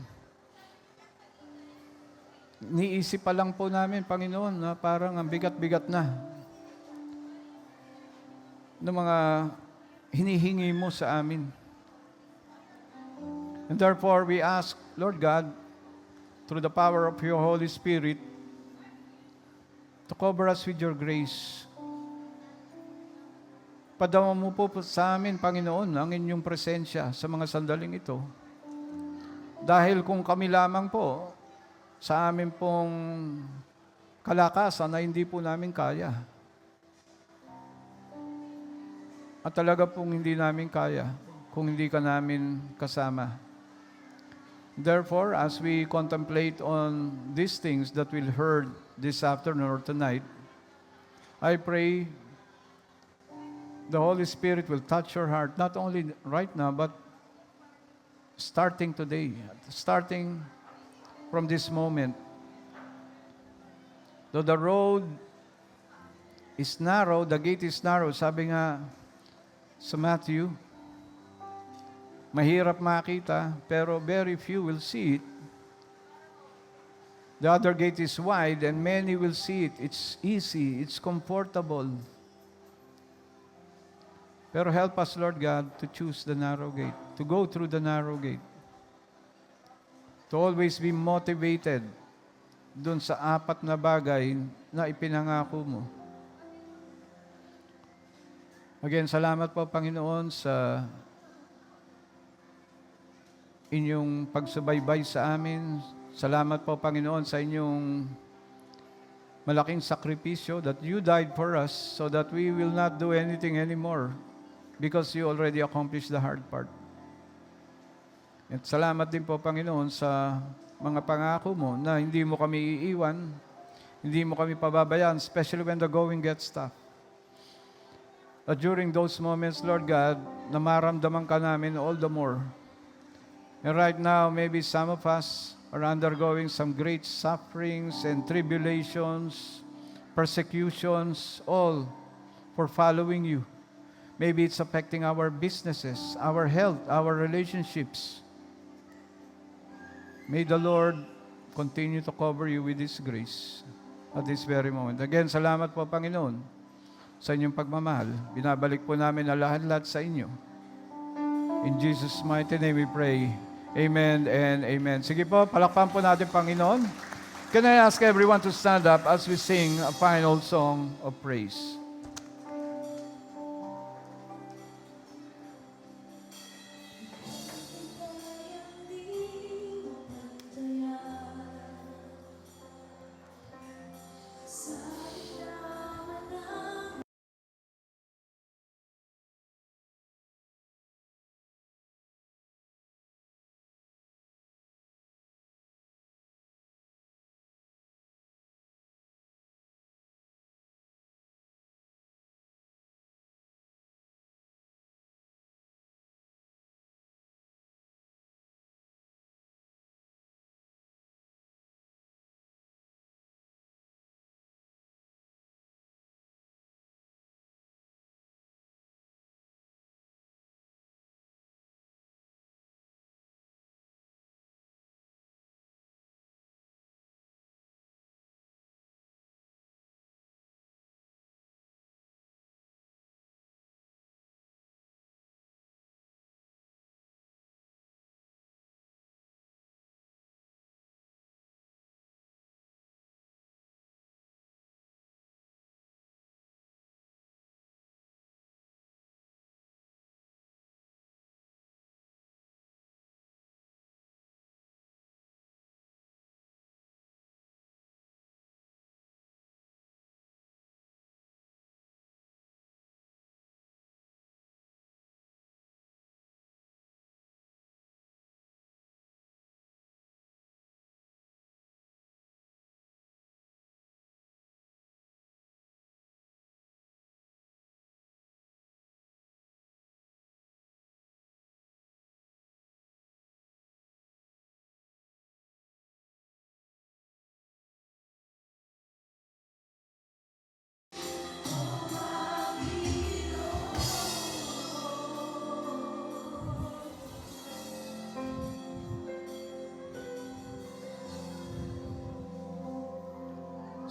S2: niisip pa lang po namin, Panginoon, na parang ang bigat-bigat na ng mga hinihingi mo sa amin. And therefore, we ask, Lord God, through the power of your Holy Spirit, to cover us with your grace. Padama mo po sa amin, Panginoon, ang inyong presensya sa mga sandaling ito. Dahil kung kami lamang po, sa amin pong kalakasan na hindi po namin kaya. At talaga pong hindi namin kaya kung hindi ka namin kasama. Therefore, as we contemplate on these things that we'll heard this afternoon or tonight, I pray the Holy Spirit will touch your heart, not only right now, but starting today, starting from this moment. Though the road is narrow, the gate is narrow, sabi nga sa Matthew, mahirap makita, pero very few will see it. The other gate is wide and many will see it. It's easy, it's comfortable. Pero help us, Lord God, to choose the narrow gate, to go through the narrow gate, to always be motivated dun sa 4 na bagay na ipinangako mo. Again, salamat po, Panginoon, sa inyong pagsubaybay sa amin. Salamat po, Panginoon, sa inyong malaking sakripisyo that you died for us so that we will not do anything anymore because you already accomplished the hard part. At salamat din po, Panginoon, sa mga pangako mo na hindi mo kami iiwan, hindi mo kami pababayaan, especially when the going gets tough. That during those moments, Lord God, na maramdaman ka namin all the more. And right now, maybe some of us are undergoing some great sufferings and tribulations, persecutions, all for following you. Maybe it's affecting our businesses, our health, our relationships. May the Lord continue to cover you with His grace at this very moment. Again, salamat po, Panginoon, sa inyong pagmamahal. Binabalik po namin na lahat-lahat sa inyo. In Jesus' mighty name we pray. Amen and amen. Sige po, palakpan po natin, Panginoon. Can I ask everyone to stand up as we sing a final song of praise?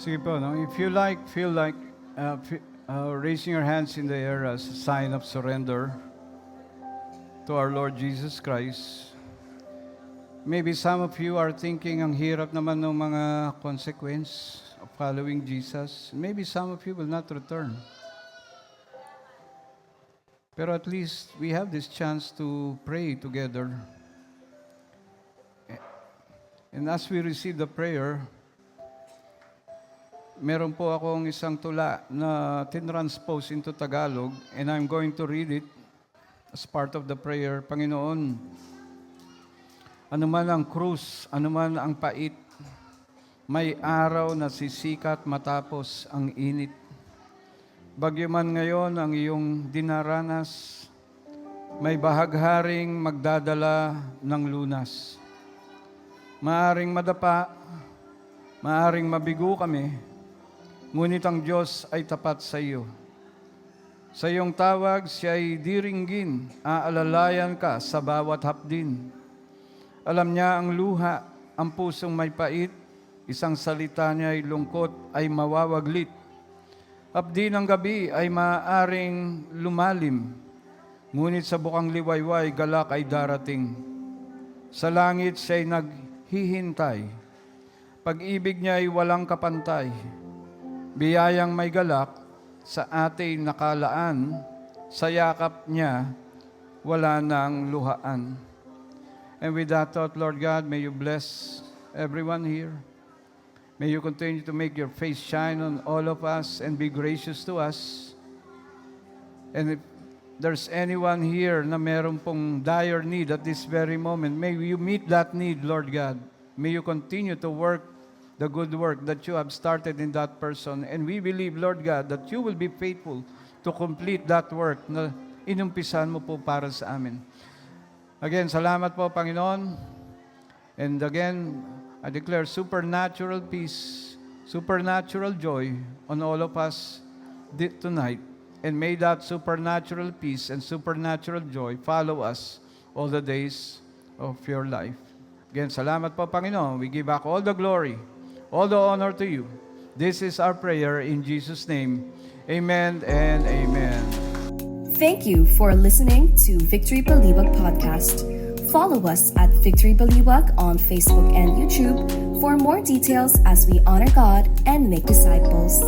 S2: Sige po, no? If you feel like raising your hands in the air as a sign of surrender to our Lord Jesus Christ. Maybe some of you are thinking, ang hirap naman ng mga consequence of following Jesus. Maybe some of you will not return. Pero at least we have this chance to pray together. And as we receive the prayer, meron po akong isang tula na tinranspose into Tagalog, and I'm going to read it as part of the prayer. Panginoon, anuman ang krus, anuman ang pait, may araw na sisikat matapos ang init. Bagyo man ngayon ang iyong dinaranas, may bahagharing magdadala ng lunas. Maaring madapa, maaring mabigo kami, ngunit ang Diyos ay tapat sa iyo. Sa iyong tawag, siya ay diringgin, aalalayan ka sa bawat hapdin. Alam niya ang luha, ang pusong may pait, isang salita niya ay lungkot, ay mawawaglit. Hapdi ng gabi ay maaaring lumalim, ngunit sa bukang liwayway, galak ay darating. Sa langit siya ay naghihintay, pag-ibig niya ay walang kapantay. Biyayang may galak sa ating nakalaan, sa yakap niya, wala nang luhaan. And with that thought, Lord God, may you bless everyone here. May you continue to make your face shine on all of us and be gracious to us. And if there's anyone here na meron pong dire need at this very moment, may you meet that need, Lord God. May you continue to work the good work that you have started in that person. And we believe, Lord God, that you will be faithful to complete that work na inumpisan mo po para sa amin. Again, salamat po, Panginoon. And again, I declare supernatural peace, supernatural joy on all of us tonight. And may that supernatural peace and supernatural joy follow us all the days of your life. Again, salamat po, Panginoon. We give back all the glory, all the honor to you. This is our prayer in Jesus' name. Amen and amen.
S1: Thank you for listening to Victory Baliwag Podcast. Follow us at Victory Baliwag on Facebook and YouTube for more details as we honor God and make disciples.